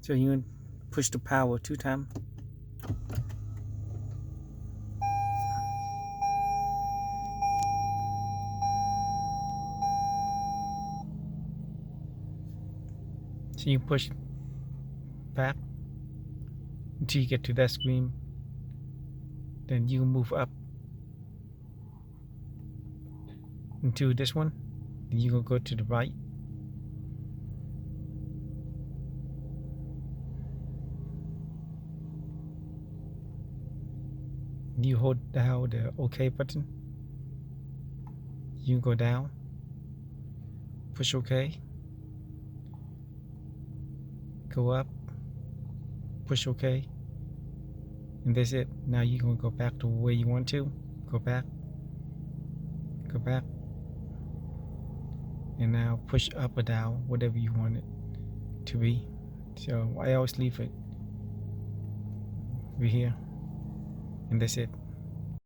So you push the power 2 times. So you push back until you get to that screen. Then you move up into this one. Then you gonna go to the right. You hold down the OK button. You go down, push OK, go up, push OK, and that's it. Now you're gonna go back to where you want to. Go back, and now push up or down, whatever you want it to be. So I always leave it over here, and that's it.